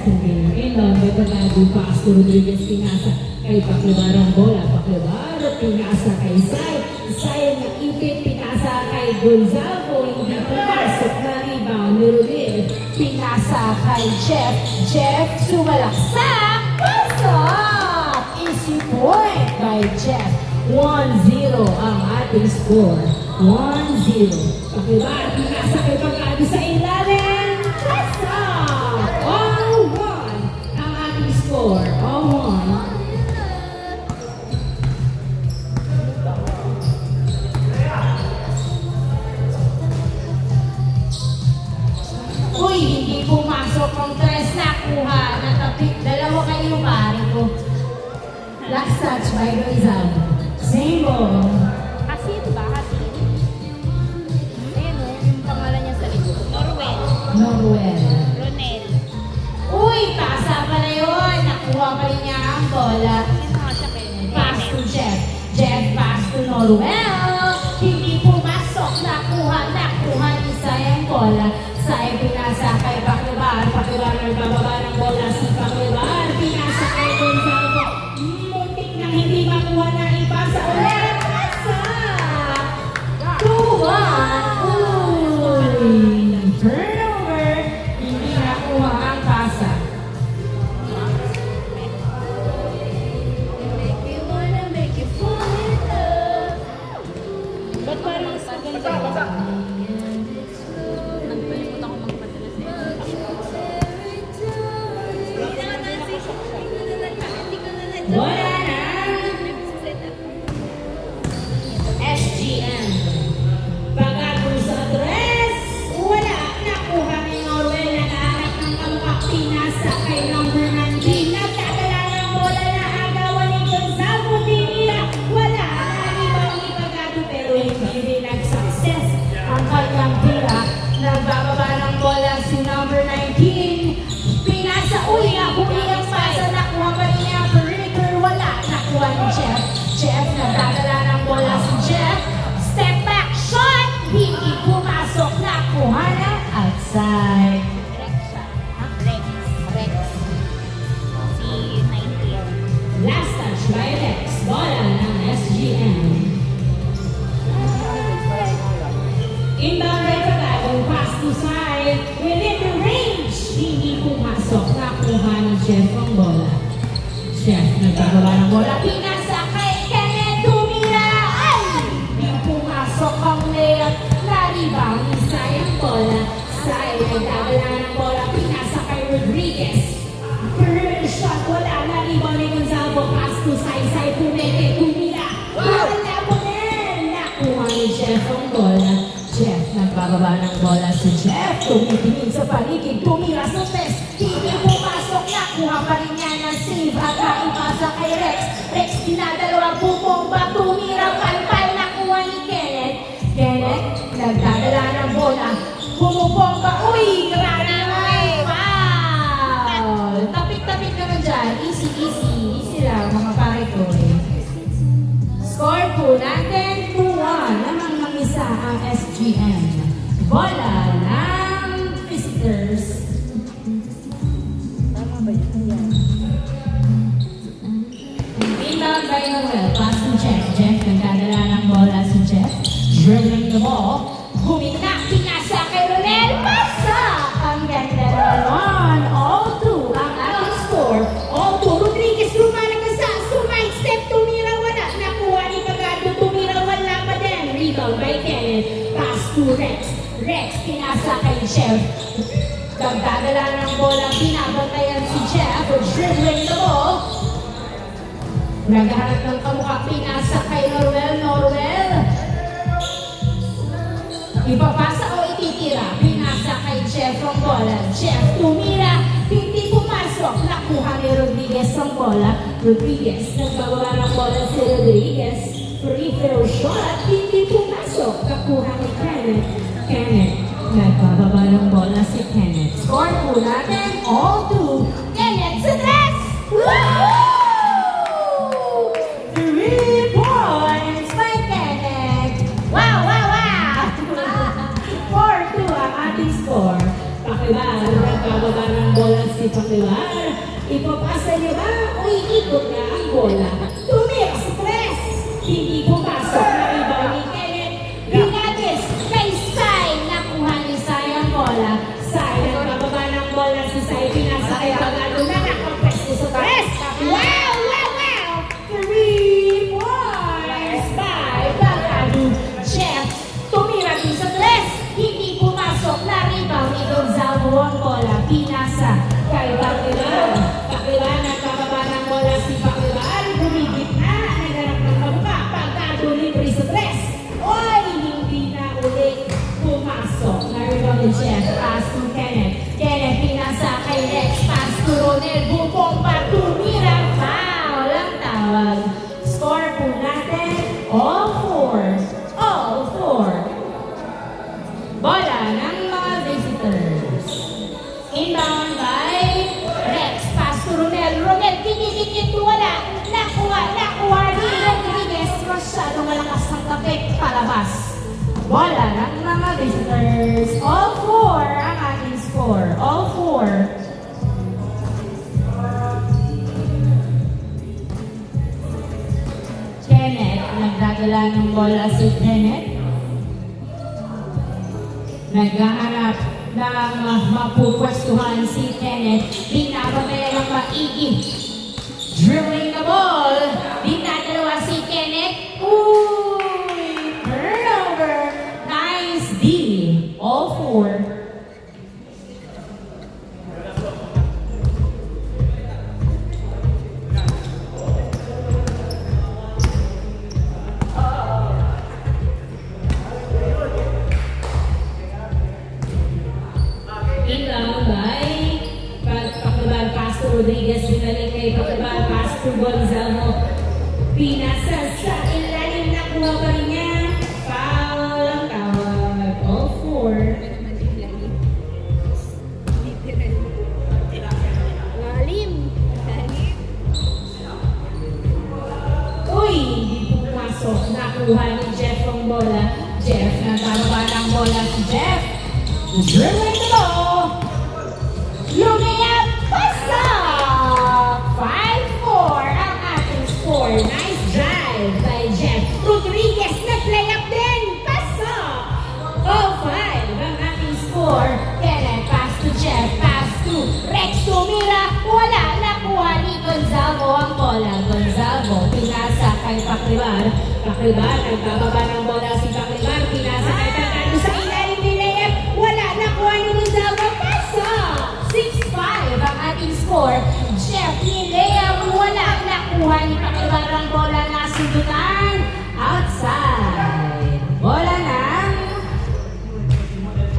Inbound by Tagado, pass to Rodriguez, pinasa kay Paclabar ang bola. Paclabar, pinasa kay Sai. Sai na ipit, pinasa kay Gonzalo. Hindi pumasok na rebound ni Rodriguez. Pinasa kay Jeff. Jeff, sumalaksak. Pasok! Easy point by Jeff. 1-0 ang ating score. 1-0. Paclabar, pinasa kay Paclado sa ilalim. Pasok! All-1 ang ating score. All-1. Uy, hindi pumasok ang tres na kuha. Natapit, dalawa kayo pare ko. Last touch by Gonzalo. Same ball. Hasid ba? Hasid? Ayan o, yung pangalan niya sa likod. Norwell. Norwell. Ronel. Uy, pasa pa na yun. Nakuha pa rin niya ang bola. Sino nga siya kayo? Pass to Jeff. Jeff pass to Norwell. Hindi pumasok. Nakuha ni Sai ang bola. Sai pinasa kay Paclabar. Paclabar nagbababa ng bola. Si Paclabar pinasa kay Gonzalo. Muntik nang hindi makuha na ipasa ulit. Pasa! 2-1. Uy! Turnover. Hindi nakuha ang pasa. Ba't parang mas maganda? Nagpalimut ako magpadala sa iyo. Wala na. SGM. Pagkago sa tres. Wala. Nakuha ni Norwell. Nakahanap ng kamukha. Pinasa kay number 19. Nagkakala ng bola na agawan ni Gonzalo. Tinira. Wala. Nalibang ni Pagkago pero hindi rin nag-success ang kanyang tira. Nagbababa ng bola si number 19. Pinasa uli ang huli ang pasa. Nakuha pa rin niya. Perimeter. Wala. Nakuha ni Jeff. Jeff. Nagdadala ng bola si Jeff. Step back shot. Hindi pumasok. Nakuha na outside. Rex siya. Ha? Rex. Rex. Si 19. Last touch by Rex. Bola ng SGM. Inbound by Pagado. Pass to side. Within the range. Hindi pumasok. Nakuha ni Jeff ang bola. Jeff. Nagkababa ng bola. Pinasa kay Kenneth. Tumira. Ay! Hindi pumasok ang layup. Naribang ni Sai ang bola. Sai. Nagdadala ng bola. Pinasa kay Rodriguez. Perimeter shot. Wala. Naribang ni Gonzalo. Pass to Sai. Sai. Pumete. Tumira. Wala po rin. Nakuha ni Jeff ang bola. Jeff. Nagbababa ng bola si Jeff. Tumitingin sa paligid. Tumira sa test. Hindi pumasok. Nakuha pa rin niya ng save. At naipasa kay Rex. Rex dinadalawang pupomba. Tumira palpal. Nakuha ni Kenneth. Kenneth. Nagdadala ng bola. Pumupomba. Uy! Grabe naman! Foul! Tapik-tapik naman dyan. Easy, easy. Easy lang mga pare ko eh. Score po natin 2-1. Namang namisa ang SGM. Bola ng visitors. Tama ba yun? Yan. Inbound by Noel. Pass to Jeff. Jeff nagdadala ng bola si Jeff. Dribbling the ball. Humina. Pinasa kay Ronel. Pasa! Ang ganda naman. All 2 ang ating score. All 2. Rodriguez lumalagasa. Sumay step. Tumira. Wala. Nakuha ni Pagado. Tumira. Wala pa din. Rebound by Kenneth. Pass to Rex. Rex. Pinasa kay Jeff. Nagdadala ng bola. Pinabantayan si Jeff. Dribbling the ball. Naghahanap ng kamukha. Pinasa kay Norwell. Norwell. Ipapasa o ititira. Pinasa kay Jeff ang bola. Jeff tumira. Hindi pumasok. Nakuha ni Rodriguez ang bola. Rodriguez. Nagbababa ng bola si Rodriguez. Free throw shot. Hindi pumasok. Nakuha ni Kenneth. Kenneth. Nagbababa ng bola si Kenneth. Score po natin. All 2. Kenneth sa tres. Woo! 3 points by Kenneth. Wow, wow, wow! 4-2 ang ating score. Pakilala, nagbababa ng bola si si Pakilar. Ipapasa niyo ba o iikot na ang bola? Tumira si Tres. Hindi pumasok na rebound ni Kenneth. Binatis kay Sai. Nakuha ni Sai ang bola. Sai nagbababa ng bola si Sai. Pinasa kay Pagado na nakapwesto sa Tres. Wow! Wow! Wow! 3 points by Pagado. Jeff, tumira din sa Tres. Hindi pumasok na rebound ni Gonzalo ang bola. Pinasa kay Pakilar. Pakilar nagbababa ng bola si Pakilar. Bumigit na. Naganap ng pagba. Pagado libre sa Tres. Oy! Hindi na ulit pumasok. Na rebound ni Jeff. Pass to Kenneth. Kenneth pinasa kay Rex. Pass to Ronel. Bumomba. Tumira. Foul ang tawag. Score po natin. All four. All four. Bola ng mga visitors. Inbound by Rex. Pass to Ronel. Ronel, pinidikit wala. Nakuha ni Rodriguez. Masyadong malakas ng kapit. Palabas. Bola ng mga visitors. All four ang ating score. All four. Kenneth. Nagdadala ng bola si Kenneth. Naghahanap ng mapupwestuhan si Kenneth. Binababaya ng maigi. Dribbling the ball. Dinadalawa si Kenneth. Uy! Turnover. Nice D. All four. Inbound by Pakibar. Pass to Rodriguez. Binalik kay Pakibar. Pass to Gonzalo. Pinasa sa ilalim. Nakuha pa rin niya. Foul ang tawag. All four. Lalim. Uy! Hindi pumasok. Nakuha ni Jeff ang bola. Jeff, nagbababa ng bola si Jeff. Dribbling the ball. Lumiyap. Pasok. 5-4 ang ating score. Nice drive by Jeff. Rodriguez nag-play up din. Pasok. All 5 ang ating score. Kenneth, pass to Jeff. Pass to Rex. Tumira. Wala. Nakuha ni Gonzalo ang bola. Gonzalo, pinasa kay Pakibar. Pakibar, nagbababa ng bola si Pakibar. Pinasa kay Pagado sa ilalim ni Leep. Wala. Nakuha ni Gonzalo. Pasok. 6-5 ang ating score. Jeff ni Leap. Wala. Nakuha ni Pakibar ang bola. Nasundutan. Outside. Bola ng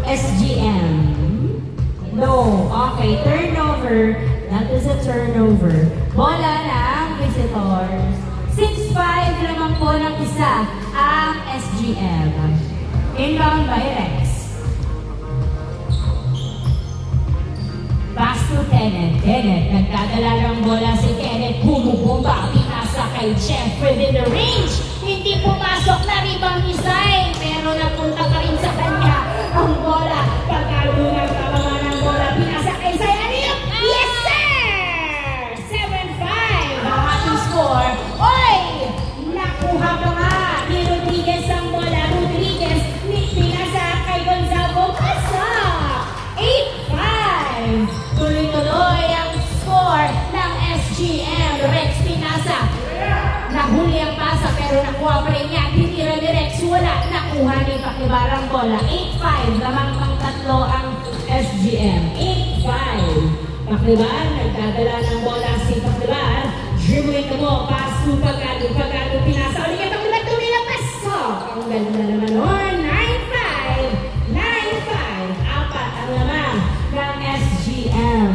SGM. No. Okay. Turnover. That is a turnover. Bola ng visitors. 6-5 naman po ng isa ang SGM. Inbound by Rex. Pass to Kenneth. Kenneth, nagdadala ng bola si Kenneth. Bumubomba. Pinasa kay Jeff within the range. Hindi pumasok na rebound ni Sai. Pero napunta pa rin sa kanya ang bola. Pagkalo nagbababa ng bola. Pinasa kay Sai. Aliyop! Yes, sir! 7-5 ang ating score. Oy! Nakuha pa nga ni Rodriguez ang bola. Rodriguez, pinasa kay Gonzalo. Pasok! 8-5. Tuloy-tuloy ang score ng SGM. Rex pinasa. Nahuli ang pasa pero nakuha pa rin niya. Tinira ni Rex. Wala. Nakuha ni Pakibar ang bola. 8-5. Lamang pang tatlo ang SGM. 8-5. Pakibar. Nagdadala ng bola si Pakibar. Dribbling the ball. Pass to Pagado. Pagado pinasa. Ulit ang Pakibar. Tumila. Pasok. Ang ganda naman noon. 9-5. 9-5. Apat ang lamang ng SGM.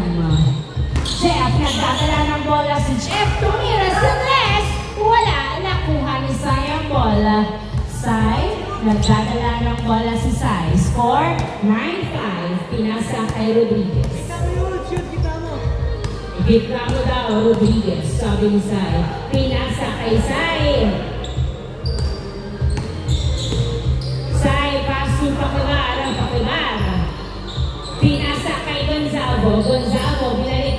Jeff, nagdadala ng bola si Jeff. Tumira sa Tres. Wala. Nakuha ni Sai ang bola. Sai, nagdadala ng bola si Sai. Score, 9-5. Pinasa kay Rodriguez. Gitna mo daw, Rodriguez. Sabi ni Sai. Pinasa kay Sai. Sai, pass to Pakibar. Pakibar. Pinasa kay Gonzalo. Gonzalo, binalik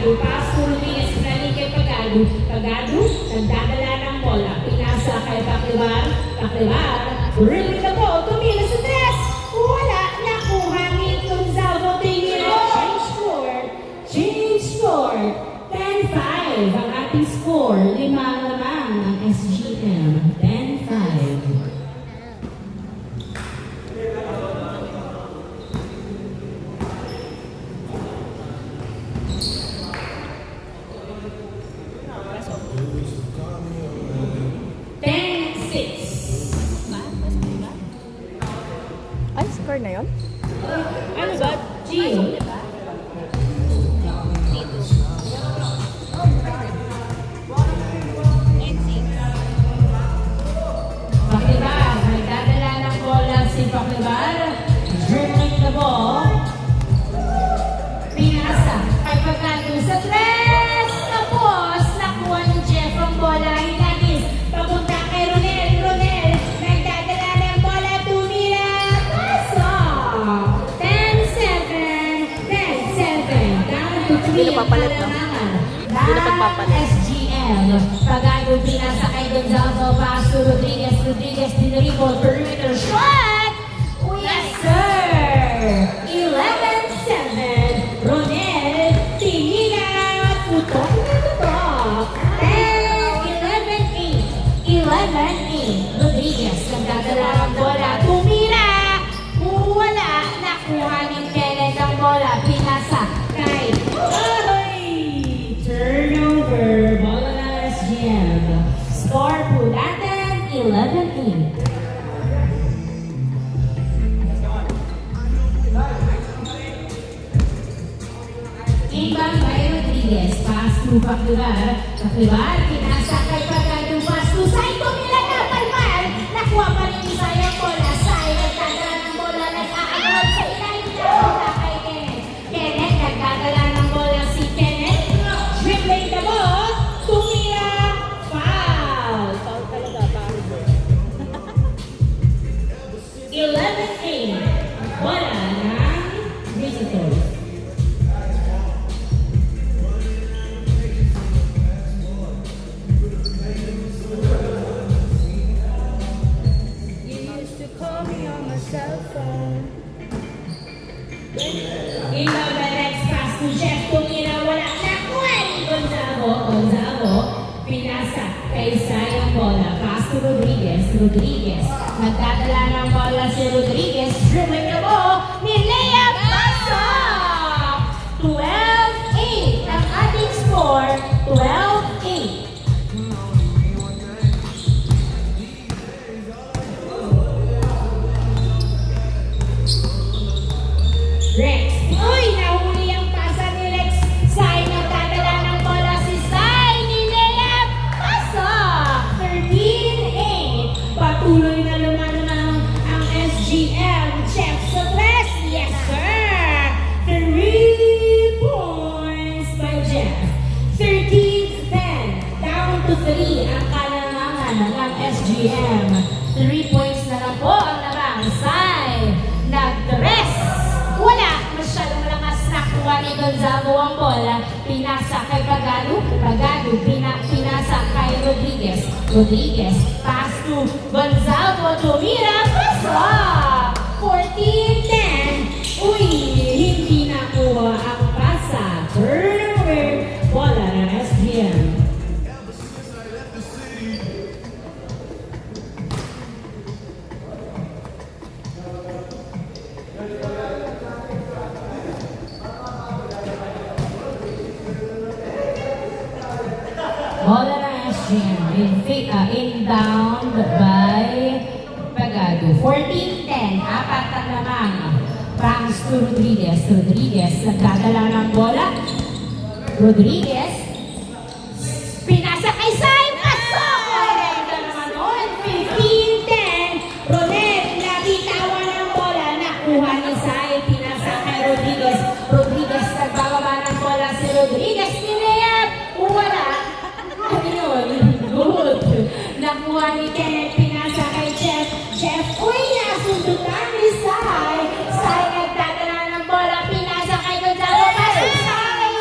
Pagado, pass to Rodriguez, running kay Pagado. Pagado, nagdadala ng bola. Pinasa kay Paclivar. Paclivar, really the ball. Tumila sa tres. Wala, nakuha ni Gonzalo. Tingin change score. Change score. 10-5 ang ating score. 5 lamang ang SGM. 10-5. Ay, score na yun? Ano ba? Gio? Paclivar, nagdadala ng bola si Paclivar. Dribbling the ball. Pinasa. Kay Pagado sa tres. Tapos, nakuha ni Jeff ang bola. Hinagis. Papunta kay Ronel. Ronel, nagdadala ng bola. Tumira. Pasok. 10-7. 10-7. Down to 3. Hindi napapalit, no? Hindi na pagpapalit. SGM. Pagado pinasa kay Gonzalo. Pass to Rodriguez. Rodriguez dinribble. Perimeter shot. Oh, yes, sir. 11-7. Ronel. Tinginan. Tutok na tutok. 11-8. 11-8. Rodriguez. Nagdadala ng bola. Tumira. Wala. Nakuha ni Kenneth ang bola. Pinasa kay turnover. Bola ng SGM. Score po natin 11-8. Ibang kay Rodriguez. Pass to Paclivar. Paclivar, pinasa kay Pagado. Pass to Saito. Nila na Palmar. Nakuha pa rin isa yung bola. Sai, nagdadala ng bola. Nag-aagawad sa ilalim ng bola kay Kenneth. Kenneth, nagdadala ng bola si Kenneth. Dribbling the ball. Tumira. Foul. Foul talaga, pare. 11-8. Bola ng visitors. Ilaw na next pass to Jeff. Tumira, wala. Nakuha ni Gonzalo. Gonzalo, pinasa kay Sayang bola. Pass to Rodriguez. Rodriguez, nagdadala ng bola si Rodriguez. Dribbling the ball. Nilea, pasok! 12-8 ang ating score. 12-8. Rex. Uy, nahuli ang pasa ni Rex. Sai, nagdadala ng bola si Sai. Nilea, pasok! 13-8. Patuloy na lumanang ang SGM. Jeff sa tres. Yes, sir! 3 points by Jeff. 13-10. Down to 3 ang kalangangan ng SGM. 3 points na lang po ang narang. Sai, nag-tres. Wala, masyadong malakas nakuha ni Gonzalo ang bola. Pinasa kay Pagado. Pagado, pinasa kay Rodriguez. Rodriguez, pass to Gonzalo. Tumira, pasok! 14-10. Uy, hindi nakuha ang pasa. Turnover. Bola ng SGM. Bola ng SGM. Inbound by Pagado. 14-10. Apat ang lamang. Pass to Rodriguez. Rodriguez, nagdadala ng bola. Rodriguez, pinasa kay Sai. Pasok! Correct na naman nun. 15-10. Ronel, nabitawan ng bola. Nakuha ni Sai. Pinasa kay Rodriguez. Rodriguez, nagbababa ng bola si Rodriguez. Nilayap. Wala. Ano yun? Good. Nakuha ni Kenneth. Pinasa kay Jeff. Jeff, uy, nasundutan ni Sai. Sai, nagdadala ng bola. Pinasa kay Gonzalo. Pasok, Sai!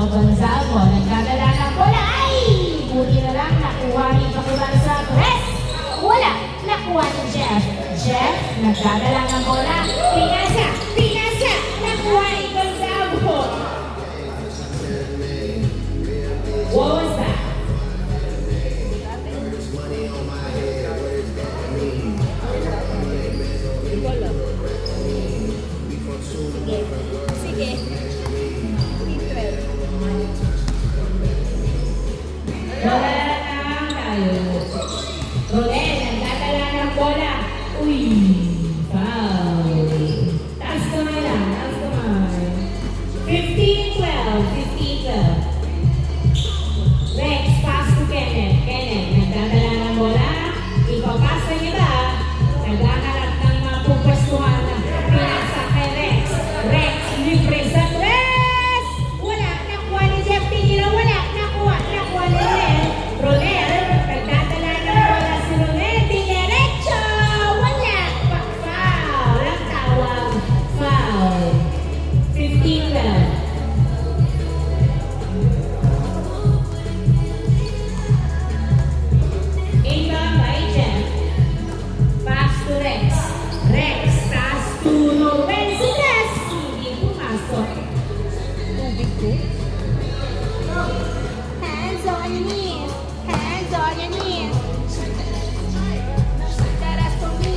Gonzalo, nagdadala ng bola. Ay! Buti na lang, nakuha ni Pakibar sa press. Wala, nakuha ni Jeff. Jeff, nagdadala ng bola. Pinasa, pinasa, nakuha ni Gonzalo. What was that? Sige. Sige. P12. Bola na tayo. Roel, nagdadala ng bola. Uy, foul. Taas kamay lang, taas kamay. 15-12, 15-12. Rex, pass to Kenneth. Kenneth, nagdadala ng bola. Ipapasa niya ba? Naghahanap ng mapupwestuhan na pinasa kay Rex. Rex, libre sa tres! Wala, nakuha ni Jeff Pinila. Wala, nakuha ni Rolel. Rolel, nagdadala ng bola si Rolel. Dinerecho! Wala, foul. Ang tawag, foul. 15-12. Inbound by Jeff. Pass to Rex. Rex, pass to Noel. Si Rex, hindi pumasok. Tubig ko. Hands on your knees. Hands on your knees. That's for me.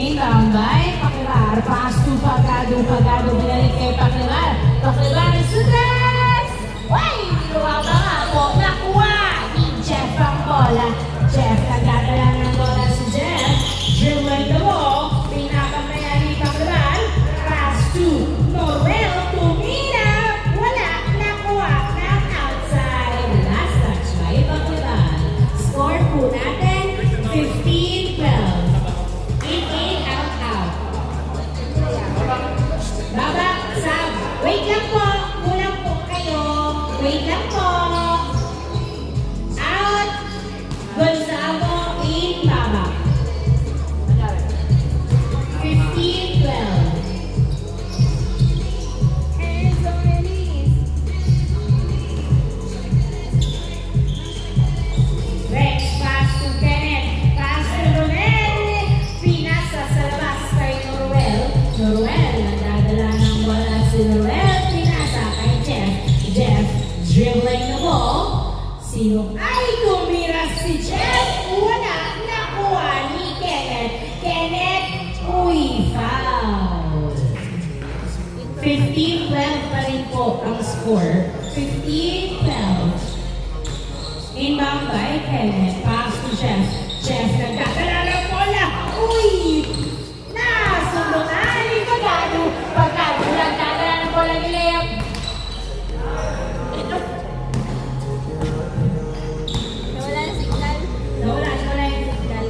Inbound by Pakilar. Pass to Pagado. Pagado, binalik kay Pakilar. Pakilar, si Rex! Uy! Luwaba nga po. Nakuha ni Jeff ang bola. Jeff, nagdadala ng bola si Jeff. Dribbling the ball. Pinapamaya ni Pakilar. Pass to Noel. Tumina. Wala. Nakuha. Not outside. Last touch by Pakilar. Score po natin 15-12. In, out, out. Baba, sab. Wait lang po. Kulang po kayo. Wait lang po. Out. Gonzalo, in, baba. 15-12. Hands on your knees. Rex, pass to Kenneth. Pass to Noel. Pinasa sa labas kay Noel. Noel, nagdadala ng bola si Noel. Pinasa kay Jeff. Jeff, dribbling the ball. Sino? Ay, tumira si Jeff. Wala. Nakuha ni Kenneth. Kenneth, uy, foul. 15-12 pa rin po ang score. 15-12. Inbound by Kenneth. Pass to Jeff. Jeff, nagdadala ng bola. Uy! Nasundo na ni Pagado. Pagado, nagdadala ng bola ni Leo. Nawala na signal. Nawala yung signal.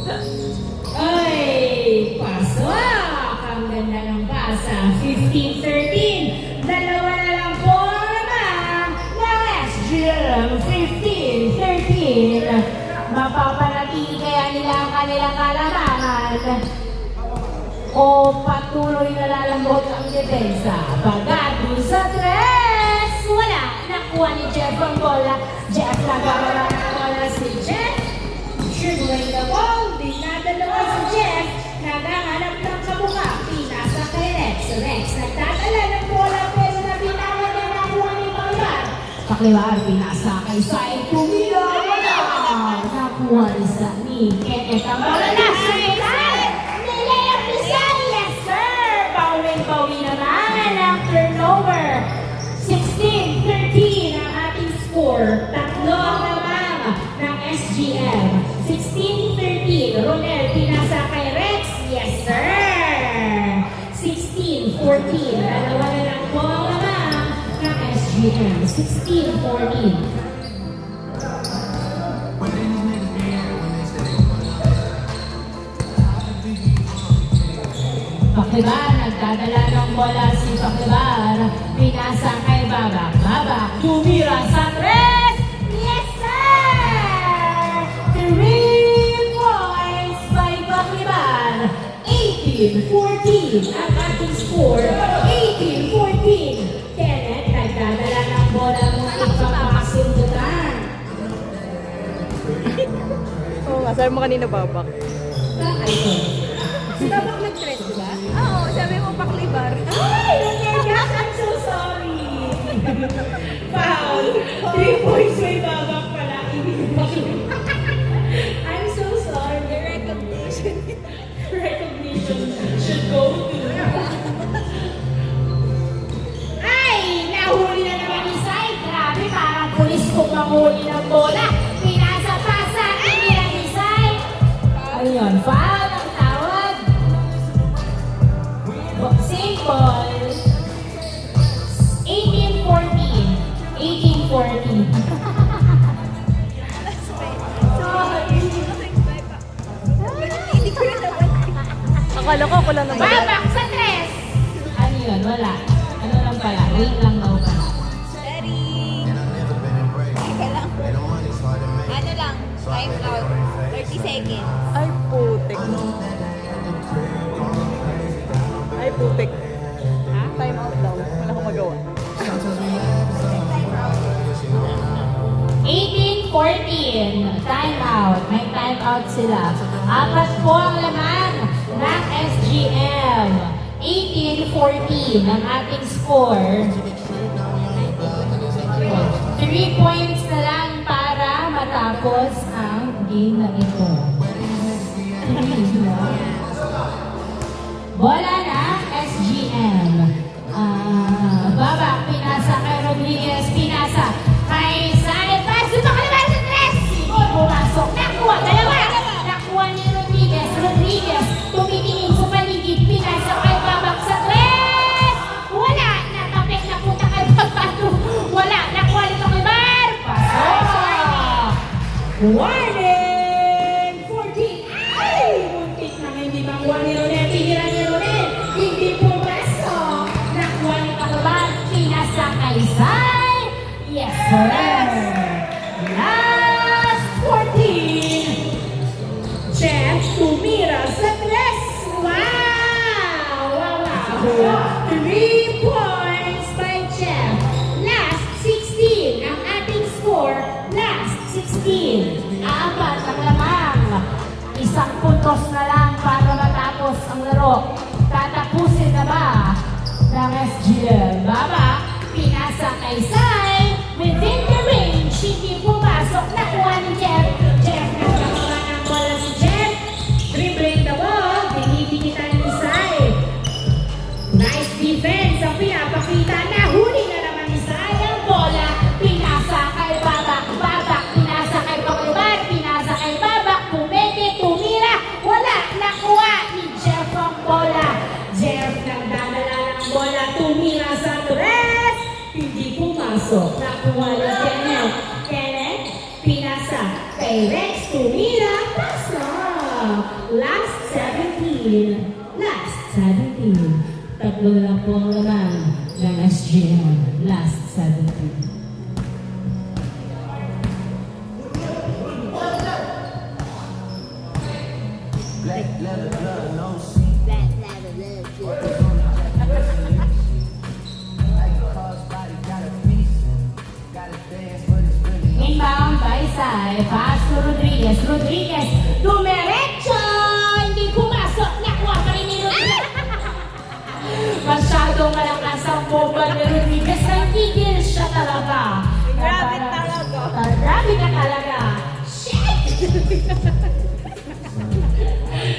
Sorry. Ay! Pasok! Ang ganda ng pasa. 15-13. Dalawa na lang po naman ng SGM. 15-13. Mapapanatili kaya nila ang kanilang kalamangan. O patuloy na lalambot ang depensa. Pagado sa tres. Wala. Nakuha ni Jeff ang bola. Jeff nagkakaroon ng bola si Jeff. Dribbling the ball. Dinadalawa si Jeff. Naghahanap ng kabuka. Pinasa kay Rex. Rex nagdadala ng bola pero nabinawan niya nakuha ni Pakibar. Pakibar, pinasa kay Sai. Tumira. Wala. Nakuha ni Kenneth ang bola na. Nilay ni Sai. Yes, sir. Bawin-bawi naman ang turnover. 16-13 ang ating score. Tatlo ang lamang ng SGM. 16-13. Ronel, pinasa kay Rex. Yes, sir. 16-14. Dalawa na lang po ang lamang ng SGM. 16-14. Pakibar, nagdadala ng bola si Pakibar. Pinasa kay Babak. Babak, tumira sa tres! Yes, sir! 18-14. Ang ating score, 18-14. Kenneth, nagdadala ng bola mo ipapakasundutan. Oo nga, sabi mo kanina babak. Si Babak nag-stress, di ba? Oo, sabi mo paklibar. Ay, Lucas, I'm so sorry. Foul. 3 points may babak pala. I'm so sorry. The recognition. Recognition should go to. Ay, nahuli na naman ni Sai. Grabe, parang pulis kung mahuli ng bola. Pinasa-pasa, hindi na ni Sai. Ayun, foul ang tawag. Same ball. 18-14. 18-14. Akala ko ako lang naman. Babak sa tres! Ano yun? Wala. Ano lang pala? Wait lang daw pala. Ready? Kailang. Ano lang? Time out. 30 seconds. Ay, putik. Ay, putik. Ha? Time out daw. Wala akong magawa. 18-14. Time out. May time out sila. Apat po ang laman ng SGM. 18-14 ang ating score. 3 points na lang para matapos ang game na ito. Bola ng SGM. Babak, pinasa kay Rodriguez, pinasa kay Sai. Paso pa kalaban sa tres! Sigol, pumasok. Nakuha, dalawa! Nakuha ni Rodriguez. Rodriguez, tumitingin sa paligid, pinasa kay Babak sa tres! Wala! Nakapit na punta kay Babato. Wala! Nakuha nito kay Bar! Pasok! Warning! 14! Ay! Muntik na hindi makuha ni Ronel. Tinira ni Ronel. Hindi pumasok. Nakuha ni Kakuban. Pinasa kay Sai. Yes, sir. Last 14. Jeff tumira sa tres. Wow! Wow! 3 points by Jeff. Last 16. Ang ating score. Last 16. Apat ang lamang. Isang puntos na lang para matapos ang laro. Tatapusin na ba ng SGM? Baba, pinasa kay Sai. Within the range, hindi pumasok. Nakuha ni Jeff. Jeff, nagkakawa ng bola si Jeff. Dribbling the ball. Dinidikitan ni Sai. Nice defense ang pinapakita. Nahuli na naman ni Sai ang bola. Pinasa kay Babak. Babak, pinasa kay Paklibar. Pinasa kay Babak. Pumete, tumira. Wala. Nakuha ni Jeff ang bola. Jeff nagdadala ng bola. Tumira sa tres. Hindi pumasok. Nakuha ni Kenneth. Kenneth, pinasa kay Rex. Tumira. Pasok. Last 17. Last 17. Tatlo na lang po ang laman ng SGM. Last 17. Black leather glove, no seat. Like a crossbody, got a piece. Gotta dance, but it's really Inbound by Sai. Pass to Rodriguez. Rodriguez, dumiretso! Hindi pumasok. Nakuha pa rin ni Rodriguez. Masyadong malakas ang bomba ni Rodriguez. Nagigil siya talaga. Grabe talaga. Grabe ka talaga. Shit!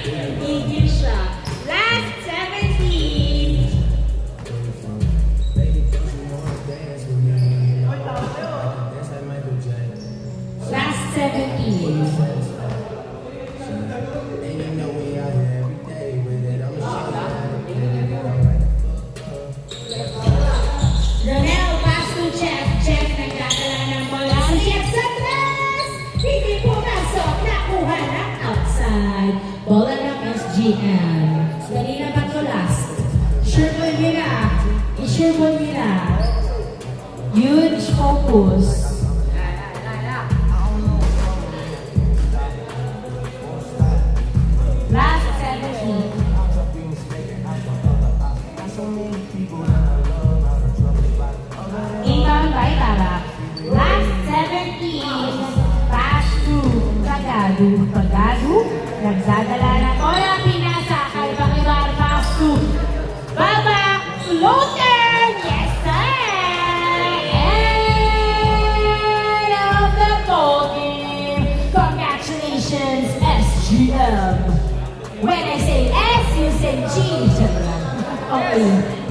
Nagigil siya. Last 17. baby, don't you wanna dance with me? Dance like Michael Jackson. Last 17. And you know we out here every day with it. I'ma show you how to get it alright. Ronel, pass to Jeff. Jeff, nagdadala ng bola. Si Jeff sa tres! Hindi pumasok. Nakuha ng outside. Bola ng SGM. Dali na ba ito last? Sure ball nila. I-sure ball nila. Huge focus. Last 17. Inbound by Tabak. Last 17. Pass to Pagadu. Pagadu. Nagdadala ng bola. Pinasa kay Bakibar. Pass to Babak. Floater. Yes, sir. End of the ball game. Congratulations, SGM. When I say S, you say G. Okay.